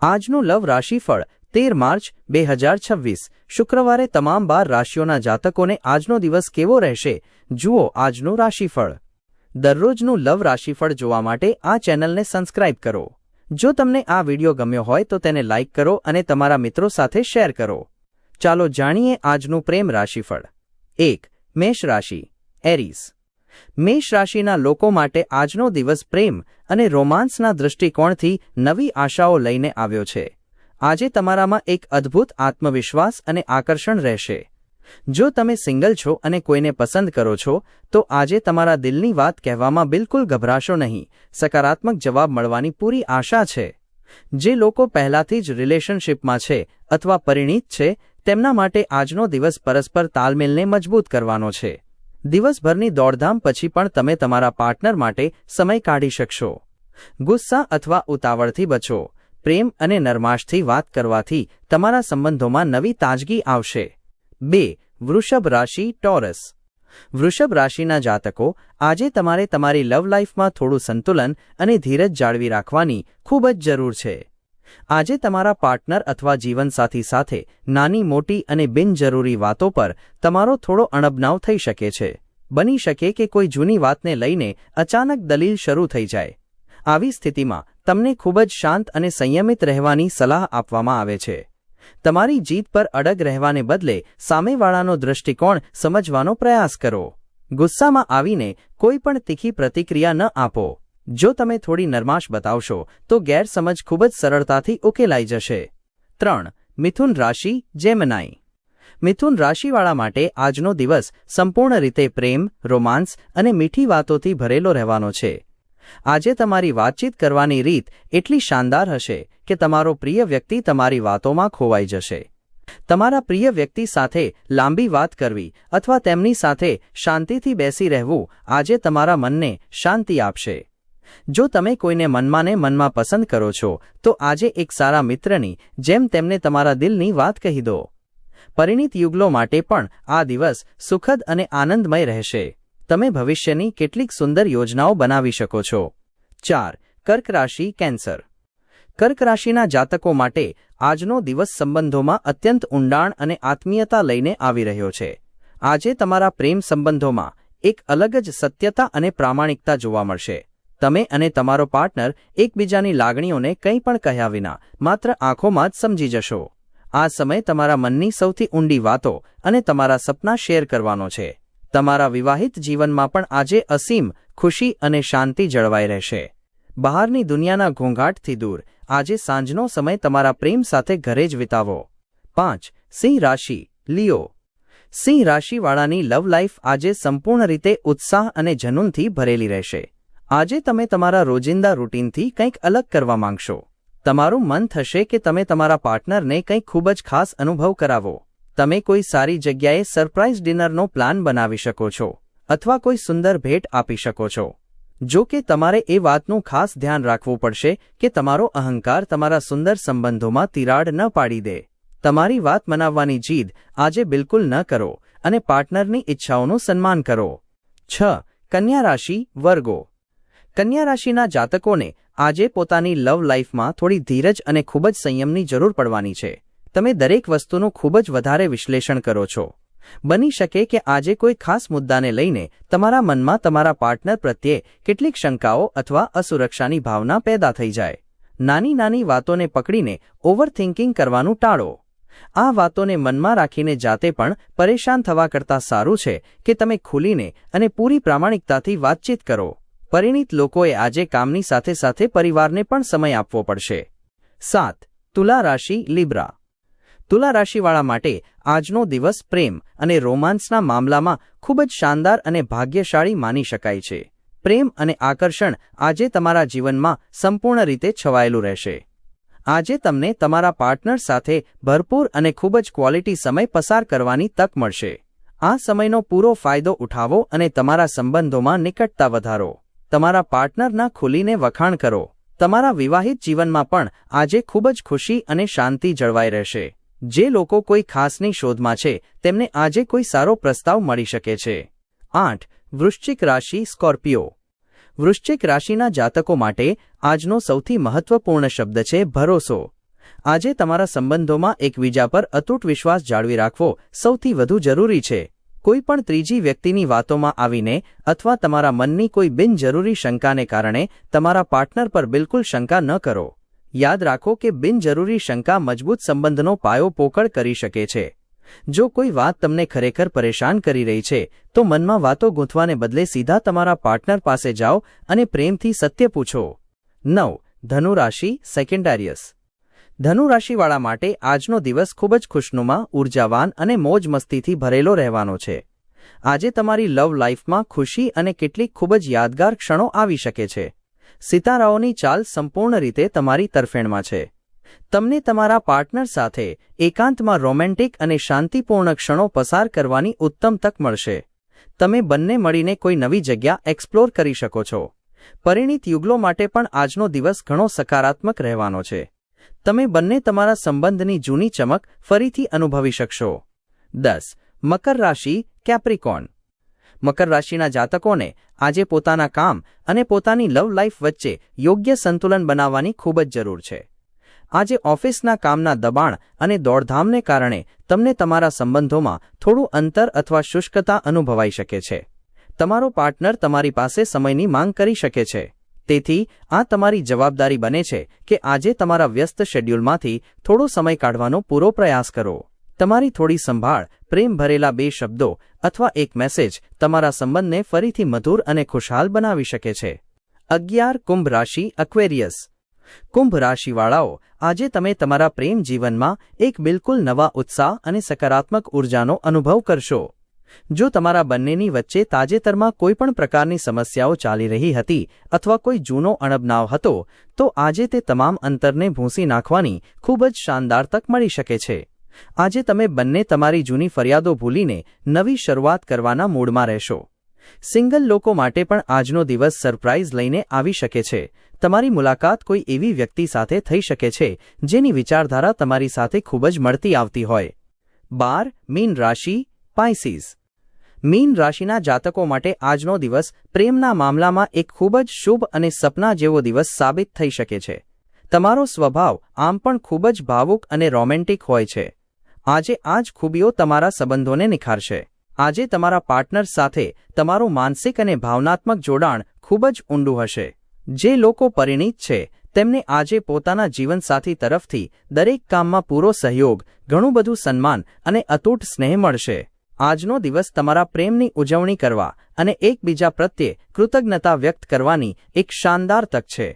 આજનું લવ રાશિફળ 13 માર્ચ 2026 શુક્રવારે તમામ 12 રાશિઓના જાતકોને આજનો દિવસ કેવો રહેશે જુઓ આજનું રાશિફળ। દરરોજનું લવ રાશિફળ જોવા માટે આ ચેનલને સબસ્ક્રાઇબ કરો। જો તમને આ વિડિયો ગમ્યો હોય તો તેને લાઇક કરો અને તમારા મિત્રો સાથે શેર કરો। ચાલો જાણીએ આજનું પ્રેમ રાશિફળ। 1. મેષ રાશિ એરીસ। મેષ રાશિના લોકો માટે આજનો દિવસ પ્રેમ અને રોમાન્સના દૃષ્ટિકોણથી નવી આશાઓ લઈને આવ્યો છે। આજે તમારામાં એક અદ્ભુત આત્મવિશ્વાસ અને આકર્ષણ રહેશે। જો તમે સિંગલ છો અને કોઈને પસંદ કરો છો તો આજે તમારા દિલની વાત કહેવામાં બિલકુલ ગભરાશો નહીં। સકારાત્મક જવાબ મળવાની પૂરી આશા છે। જે લોકો પહેલાથી જ રિલેશનશિપમાં છે અથવા પરિણીત છે તેમના માટે આજનો દિવસ પરસ્પર તાલમેલને મજબૂત કરવાનો છે। દિવસભરની દોડધામ પછી પણ તમે તમારા પાર્ટનર માટે સમય કાઢી શકશો। ગુસ્સા અથવા ઉતાવળથી બચો। પ્રેમ અને નરમાશથી વાત કરવાથી તમારા સંબંધોમાં નવી તાજગી આવશે। 2. વૃષભ રાશિ ટોરસ। વૃષભ રાશિના જાતકો આજે તમારે તમારી લવ લાઈફમાં થોડું સંતુલન અને ધીરજ જાળવી રાખવાની ખૂબ જ જરૂર છે। આજે તમારા પાર્ટનર અથવા જીવનસાથી સાથે નાની મોટી અને બિનજરૂરી વાતો પર તમારો થોડો અણબનાવ થઈ શકે છે। બની શકે કે કોઈ જૂની વાતને લઈને અચાનક દલીલ શરૂ થઈ જાય। આવી સ્થિતિમાં તમને ખૂબ જ શાંત અને સંયમિત રહેવાની સલાહ આપવામાં આવે છે। તમારી જીત પર અડગ રહેવાને બદલે સામેવાળાનો દૃષ્ટિકોણ સમજવાનો પ્રયાસ કરો। ગુસ્સામાં આવીને કોઈ પણ તીખી પ્રતિક્રિયા ન આપો। જો તમે થોડી નરમાશ બતાવશો તો ગેરસમજ ખૂબ જ સરળતાથી ઉકેલાઈ જશે। 3. મિથુન રાશિ જેમિનાઈ। મિથુન રાશિવાળા માટે આજનો દિવસ સંપૂર્ણ રીતે પ્રેમ, રોમાન્સ અને મીઠી વાતોથી ભરેલો રહેવાનો છે। આજે તમારી વાતચીત કરવાની રીત એટલી શાનદાર હશે કે તમારો પ્રિય વ્યક્તિ તમારી વાતોમાં ખોવાઈ જશે। તમારા પ્રિય વ્યક્તિ સાથે લાંબી વાત કરવી અથવા તેમની સાથે શાંતિથી બેસી રહેવું આજે તમારા મનને શાંતિ આપશે। જો તમે કોઈને મનમાં પસંદ કરો છો તો આજે એક સારા મિત્રની જેમ તેમને તમારા દિલની વાત કહી દો। પરિણીત યુગલો માટે પણ આ દિવસ સુખદ અને આનંદમય રહેશે। તમે ભવિષ્યની કેટલીક સુંદર યોજનાઓ બનાવી શકો છો। 4. કર્ક રાશિ કેન્સર। કર્ક રાશિના જાતકો માટે આજનો દિવસ સંબંધોમાં અત્યંત ઊંડાણ અને આત્મીયતા લઈને આવી રહ્યો છે। આજે તમારા પ્રેમ સંબંધોમાં એક અલગ જ સત્યતા અને પ્રામાણિકતા જોવા મળશે। તમે અને તમારો પાર્ટનર એકબીજાની લાગણીઓને કંઈ પણ કહ્યા વિના માત્ર આંખોમાં જ સમજી જશો। આ સમય તમારા મનની સૌથી ઊંડી વાતો અને તમારા સપના શેર કરવાનો છે। તમારા વિવાહિત જીવનમાં પણ આજે અસીમ ખુશી અને શાંતિ જળવાઈ રહેશે। બહારની દુનિયાના ઘોંઘાટથી દૂર આજે સાંજનો સમય તમારા પ્રેમ સાથે ઘરે જ વિતાવો। 5. સિંહ રાશિ લિયો। સિંહ રાશિવાળાની લવ લાઈફ આજે સંપૂર્ણ રીતે ઉત્સાહ અને જનૂનથી ભરેલી રહેશે। આજે તમે તમારા રોજિંદા રૂટીનથી કંઈક અલગ કરવા માંગશો। તમારું મન થશે કે તમે તમારા પાર્ટનરને કંઈક ખૂબ જ ખાસ અનુભવ કરાવો। તમે કોઈ સારી જગ્યાએ સરપ્રાઇઝ ડિનરનો પ્લાન બનાવી શકો છો અથવા કોઈ સુંદર ભેટ આપી શકો છો। જો કે તમારે એ વાતનું ખાસ ધ્યાન રાખવું પડશે કે તમારો અહંકાર તમારા સુંદર સંબંધોમાં તિરાડ ન પાડી દે। તમારી વાત મનાવવાની જીદ આજે બિલકુલ ન કરો અને પાર્ટનરની ઈચ્છાઓનું સન્માન કરો। 6. કન્યા રાશિ વર્ગો। કન્યા રાશિના જાતકોને આજે પોતાની લવ લાઈફમાં થોડી ધીરજ અને ખૂબ જ સંયમની જરૂર પડવાની છે। તમે દરેક વસ્તુનું ખૂબ જ વધારે વિશ્લેષણ કરો છો। બની શકે કે આજે કોઈ ખાસ મુદ્દાને લઈને તમારા મનમાં તમારા પાર્ટનર પ્રત્યે કેટલીક શંકાઓ અથવા અસુરક્ષાની ભાવના પેદા થઈ જાય। નાની નાની વાતોને પકડીને ઓવરથિંકિંગ કરવાનું ટાળો। આ વાતોને મનમાં રાખીને જાતે પણ પરેશાન થવા કરતાં સારું છે કે તમે ખુલીને અને પૂરી પ્રામાણિકતાથી વાતચીત કરો। પરિણીત લોકોએ આજે કામની સાથે સાથે પરિવારને પણ સમય આપવો પડશે। 7. તુલા રાશિ લિબ્રા। તુલા રાશિવાળા માટે આજનો દિવસ પ્રેમ અને રોમાન્સના મામલામાં ખૂબ જ શાનદાર અને ભાગ્યશાળી માની શકાય છે। પ્રેમ અને આકર્ષણ આજે તમારા જીવનમાં સંપૂર્ણ રીતે છવાયેલું રહેશે। આજે તમને તમારા પાર્ટનર સાથે ભરપૂર અને ખૂબ જ ક્વોલિટી સમય પસાર કરવાની તક મળશે। આ સમયનો પૂરો ફાયદો ઉઠાવો અને તમારા સંબંધોમાં નિકટતા વધારો। તમારા પાર્ટનરના ખુલીને વખાણ કરો। તમારા વિવાહિત જીવનમાં પણ આજે ખૂબ જ ખુશી અને શાંતિ જળવાઈ રહેશે। જે લોકો કોઈ ખાસની શોધમાં છે તેમને આજે કોઈ સારો પ્રસ્તાવ મળી શકે છે। 8. વૃશ્ચિક રાશિ સ્કોર્પિયો। વૃશ્ચિક રાશિના જાતકો માટે આજનો સૌથી મહત્વપૂર્ણ શબ્દ છે ભરોસો। આજે તમારા સંબંધોમાં એકબીજા પર અતૂટ વિશ્વાસ જાળવી રાખવો સૌથી વધુ જરૂરી છે. કોઈ પણ ત્રીજી વ્યક્તિની વાતોમાં આવીને અથવા તમારા મનની કોઈ બિનજરૂરી શંકાને કારણે તમારા પાર્ટનર પર બિલકુલ શંકા ન કરો. યાદ રાખો કે બિનજરૂરી શંકા મજબૂત સંબંધનો પાયો પોકળ કરી શકે છે. જો કોઈ વાત તમને ખરેખર પરેશાન કરી રહી છે તો મનમાં વાતો ગૂંથવાને બદલે સીધા તમારા પાર્ટનર પાસે જાઓ અને પ્રેમથી સત્ય પૂછો. 9. ધનુ રાશિ સેકન્ડારિયસ. ધનુ રાશિવાળા માટે આજનો દિવસ ખૂબ જ ખુશનુમા, ઉર્જાવાન અને મોજ મસ્તીથી ભરેલો રહેવાનો છે. આજે તમારી લવ લાઇફમાં ખુશી અને કેટલીક ખૂબ જ યાદગાર ક્ષણો આવી શકે છે. સિતારાઓની ચાલ સંપૂર્ણ રીતે તમારી તરફેણમાં છે. તમને તમારા પાર્ટનર સાથે એકાંતમાં રોમેન્ટિક અને શાંતિપૂર્ણ ક્ષણો પસાર કરવાની ઉત્તમ તક મળશે. તમે બંને મળીને કોઈ નવી જગ્યા એક્સપ્લોર કરી શકો છો. પરિણીત યુગલો માટે પણ આજનો દિવસ ઘણો સકારાત્મક રહેવાનો છે. તમે બંને તમારા સંબંધની જૂની ચમક ફરીથી અનુભવી શકશો. 10. મકર રાશિ કેપ્રિકોર્ન. મકર રાશિના જાતકોને આજે પોતાના કામ અને પોતાની લવ લાઇફ વચ્ચે યોગ્ય સંતુલન બનાવવાની ખૂબ જ જરૂર છે. આજે ઓફિસના કામના દબાણ અને દોડધામને કારણે તમને તમારા સંબંધોમાં થોડું અંતર અથવા શુષ્કતા અનુભવાઈ શકે છે. તમારો પાર્ટનર તમારી પાસે સમયની માંગ કરી શકે છે. તેથી આ તમારી જવાબદારી બને છે કે આજે તમારા વ્યસ્ત શેડ્યુલમાંથી થોડો સમય કાઢવાનો પૂરો પ્રયાસ કરો. તમારી થોડી સંભાળ, પ્રેમ ભરેલા 2 શબ્દો અથવા એક મેસેજ તમારા સંબંધને ફરીથી મધુર અને ખુશહાલ બનાવી શકે છે. 11. કુંભ રાશિ એક્વેરિયસ. કુંભ રાશિવાળાઓ, આજે તમે તમારા પ્રેમ જીવનમાં એક બિલકુલ નવા ઉત્સાહ અને સકારાત્મક ઉર્જાનો અનુભવ કરશો. જો તમારા બંનેની વચ્ચે તાજેતરમાં કોઈપણ પ્રકારની સમસ્યાઓ ચાલી રહી હતી અથવા કોઈ જૂનો અણબનાવ હતો તો આજે તે તમામ અંતરને ભૂંસી નાખવાની ખૂબ જ શાનદાર તક મળી શકે છે. આજે તમે બંને તમારી જૂની ફરિયાદો ભૂલીને નવી શરૂઆત કરવાના મૂડમાં રહેશો. સિંગલ લોકો માટે પણ આજનો દિવસ સરપ્રાઇઝ લઈને આવી શકે છે. તમારી મુલાકાત કોઈ એવી વ્યક્તિ સાથે થઈ શકે છે જેની વિચારધારા તમારી સાથે ખૂબ જ મળતી આવતી હોય. 12. મીન રાશિ પાઇસીસ. મીન રાશિના જાતકો માટે આજનો દિવસ પ્રેમના મામલામાં એક ખૂબ જ શુભ અને સપના જેવો દિવસ સાબિત થઈ શકે છે. તમારો સ્વભાવ આમ પણ ખૂબ જ ભાવુક અને રોમેન્ટિક હોય છે. આજે આ જ ખૂબીઓ તમારા સંબંધોને નિખારશે. આજે તમારા પાર્ટનર સાથે તમારું માનસિક અને ભાવનાત્મક જોડાણ ખૂબ જ ઊંડું હશે. જે લોકો પરિણીત છે તેમને આજે પોતાના જીવનસાથી તરફથી દરેક કામમાં પૂરો સહયોગ, ઘણું બધું સન્માન અને અતૂટ સ્નેહ મળશે. આજનો દિવસ તમારા પ્રેમની ઉજવણી કરવા અને એકબીજા પ્રત્યે કૃતજ્ઞતા વ્યક્ત કરવાની એક શાનદાર તક છે.